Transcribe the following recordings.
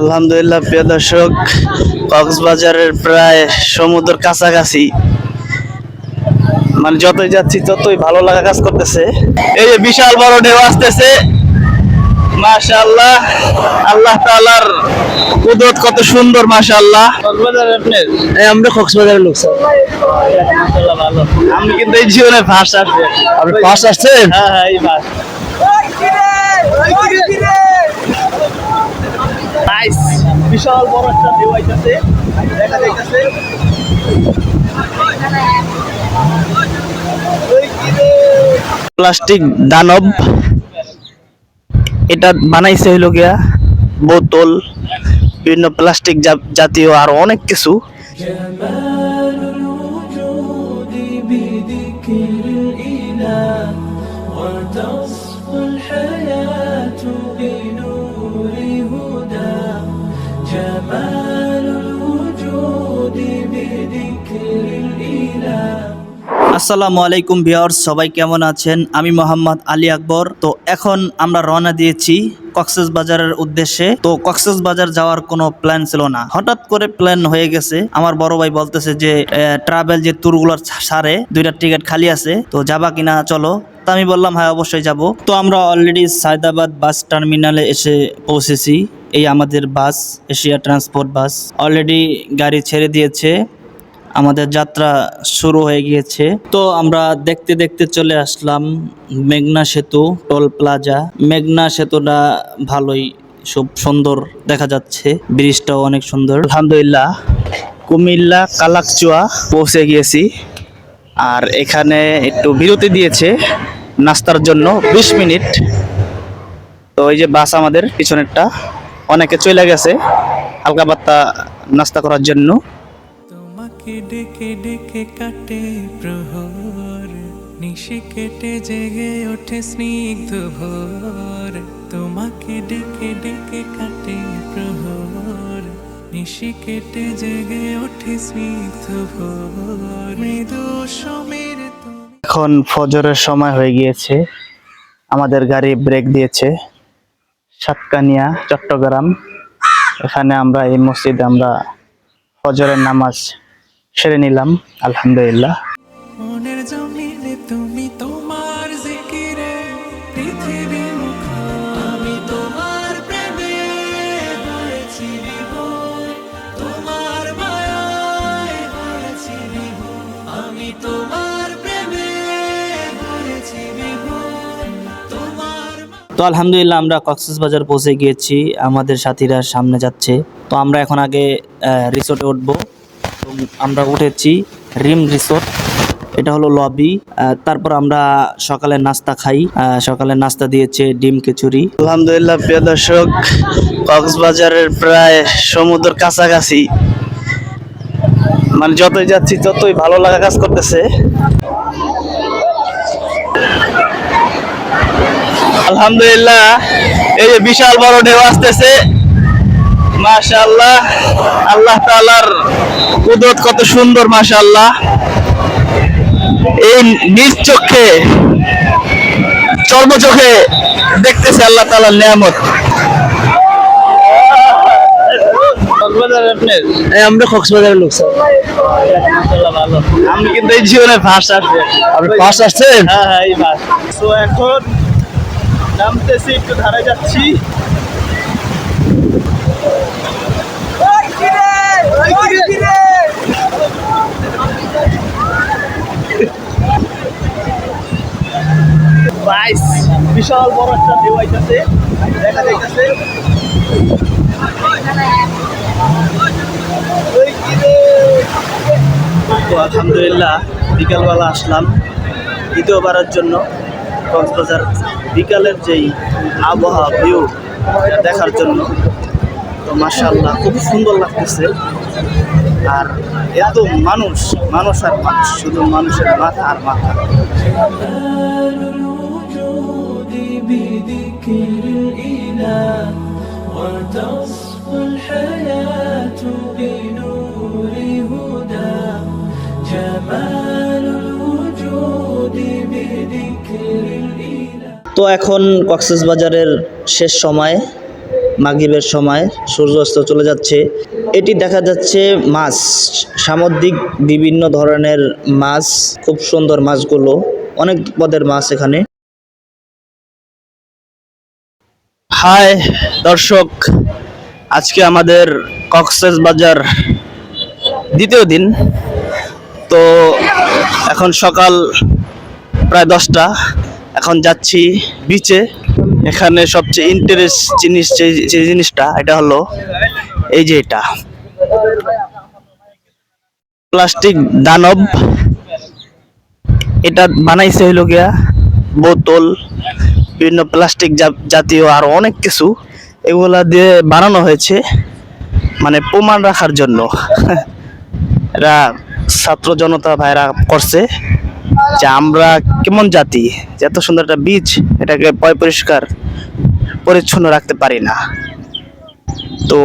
আলহামদুলিল্লাহ প্রিয় দর্শক, কক্সবাজারের প্রায় সমুদ্র কাছাকাছি। মানে যতই যাচ্ছি ততই ভালো লাগা কাজ করতেছে। এই যে বিশাল বড় ঢেউ আসতেছে, মাশাআল্লাহ। আল্লাহ তাআলার কুদরত কত সুন্দর, মাশাআল্লাহ। কক্সবাজার আপনার? আমরা কক্সবাজারের লোক স্যার। মাশাআল্লাহ ভালো। আমি কিন্তু এই জীবনে ফার্স্ট আসছি। আপনি ফার্স্ট আসছেন? হ্যাঁ হ্যাঁ, এই ফার্স্ট। নাইস, বিশাল বড় একটা ঢেউ আইতাছে, দেখা যাইতাছে। প্লাস্টিক দানব, এটা বানাইছে হইল গিয়া বোতল, বিভিন্ন প্লাস্টিক জাতীয় আরো অনেক কিছু। আসসালামু আলাইকুম ভিউয়ার্স, সবাই কেমন আছেন? আমি মোহাম্মদ আলী আকবর। তো এখন আমরা রওনা দিয়েছি কক্সবাজারের উদ্দেশ্যে। তো কক্সবাজার যাওয়ার কোনো প্ল্যান ছিল না, হঠাৎ করে প্ল্যান হয়ে গেছে। আমার বড় ভাই বলতেছে যে ট্রাভেল যে ট্যুরগুলোর সারে 2টা টিকিট খালি আছে, তো যাবা কিনা চলো। তো আমি বললাম হ্যাঁ অবশ্যই যাব। তো আমরা অলরেডি সায়দাবাদ বাস টার্মিনালে এসে পৌঁছেছি। এই আমাদের বাস, এশিয়া ট্রান্সপোর্ট বাস অলরেডি গাড়ি ছেড়ে দিয়েছে, আমাদের যাত্রা শুরু হয়ে গিয়েছে। তো আমরা দেখতে দেখতে চলে আসলাম মেঘনা সেতু টোল প্লাজা। মেঘনা সেতুটা ভালোই খুব সুন্দর দেখা যাচ্ছে, ব্রিজটাও অনেক সুন্দর। আলহামদুলিল্লাহ কুমিল্লা কালাকচুয়া পৌঁছে গিয়েছি। আর এখানে একটু বিরতি দিয়েছে নাস্তার জন্য 20 মিনিট। তো এই যে বাস আমাদের পিছনেরটা, অনেকে চলে গেছে হালকা পাতলা নাস্তা করার জন্য। ডেকে ডেকে কাটে প্রহর, নিশি কেটে জেগে ওঠে স্নিগ্ধ ভোর। তোমাকে ডেকে ডেকে কাটে প্রহর, নিশি কেটে জেগে ওঠে স্নিগ্ধ ভোর। মৃদু সমীর এখন ফজরের সময় হয়ে গিয়েছে, আমাদের গাড়ি ব্রেক দিয়েছে সাতকানিয়া চট্টগ্রাম। এখানে আমরা এই মসজিদে আমরা ফজরের নামাজ সেরে নিলাম আলহামদুলিল্লাহ। মনের জমিনে তুমি তোমার জিকিরে পৃথিবী মুখো, আমি তোমার প্রেমে হয়েছি বিভোর, তোমার মায়ায় হয়েছি বিভোর, আমি তোমার প্রেমে হয়েছি বিভোর, তোমার। তো আলহামদুলিল্লাহ আমরা কক্সবাজার পৌঁছে গিয়েছি, আমাদের সাথীরা সামনে যাচ্ছে। তো আমরা এখন আগে রিসোর্টে উঠবো। আমরা উঠেছি রিম রিসোর্ট, এটা হলো লবি। তারপর আমরা সকালে নাস্তা খাই। সকালে নাস্তা দিয়েছে ডিম খিচুড়ি। আলহামদুলিল্লাহ প্রিয় দর্শক, কক্সবাজারের প্রায় সমুদ্র কাছাকাছি। মানে যতই যাচ্ছি ততই ভালো লাগা কাজ করতেছে। আলহামদুলিল্লাহ এই যে বিশাল বড় ঢেউ আসতেছে, মাশাআল্লাহ। আল্লাহ তাআলার কুদরত কত সুন্দর, মাশাআল্লাহ। এই নিজ চোখে চর্ম চোখে দেখতেছে আল্লাহ তাআলার নিয়ামত। আমরা কক্সবাজারের লোক স্যার। মাশাআল্লাহ ভালো। আমি কিন্তু এই জীবনে ফার্স্ট আসছি। আপনি ফার্স্ট আসছেন? হ্যাঁ হ্যাঁ, এই ফার্স্ট। তো এখন নামতেছি, একটু ধারে যাচ্ছি। বিশাল বড় একটা ঢেউ আইতাছে, দেখা যাইতাছে। তো আলহামদুলিল্লাহ বিকালবেলা আসলাম দ্বিতীয়বারের জন্য কক্সবাজার। বিকালের যেই আবহাওয়া ভিউ দেখার জন্য, তো মাশাআল্লাহ খুব সুন্দর লাগতেছে। আর এত মানুষ, মানুষ আর মানুষ, শুধু মানুষের মাথা আর মাথা। তো এখন কক্সবাজারের শেষ সময়, মাগরিবের সময় সূর্যাস্ত চলে যাচ্ছে। এটি দেখা যাচ্ছে মাছ, সামুদ্রিক বিভিন্ন ধরনের মাছ, খুব সুন্দর মাছগুলো, অনেক পদের মাছ এখানে। হাই দর্শক, আজকে আমাদের কক্সবাজার দ্বিতীয় দিন। তো এখন সকাল প্রায় 10টা, এখন যাচ্ছি বিচে। এখানে সবচেয়ে ইন্টারেস্ট জিনিস যে জিনিসটা, এটা হলো এই যে এটা প্লাস্টিক দানব। এটা বানাইছে হইল গিয়া বোতল, বিভিন্ন প্লাস্টিক জাতীয় আরো অনেক কিছু, এগুলা দিয়ে বানানো হয়েছে মানে প্রমাণ রাখার জন্য। এরা ছাত্র জনতা ভাইরা করছে যে আমরা কেমন জাতি, যে এত সুন্দর একটা বীজ এটাকে পরিষ্কার পরিচ্ছন্ন রাখতে পারি না। তো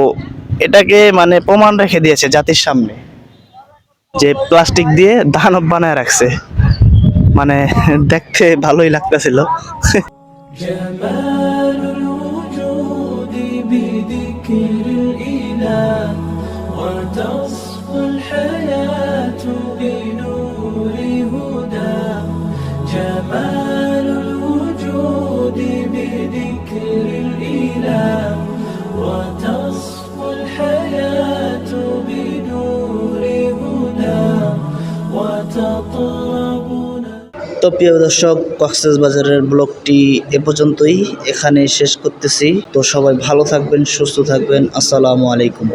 এটাকে মানে প্রমাণ রেখে দিয়েছে জাতির সামনে যে প্লাস্টিক দিয়ে দানব বানায় রাখছে। মানে দেখতে ভালোই লাগতেছিল। جمال الوجود بذكر الإله وتصفو الحياة بنور هدى جمال الوجود بذكر الإله وتصفو الحياة بنور هدى وتطربنا। তো প্রিয় দর্শক, কক্সবাজারের ব্লগটি এ পর্যন্তই, এখানে শেষ করতেছি। তো সবাই ভালো থাকবেন, সুস্থ থাকবেন। আসসালামু আলাইকুম।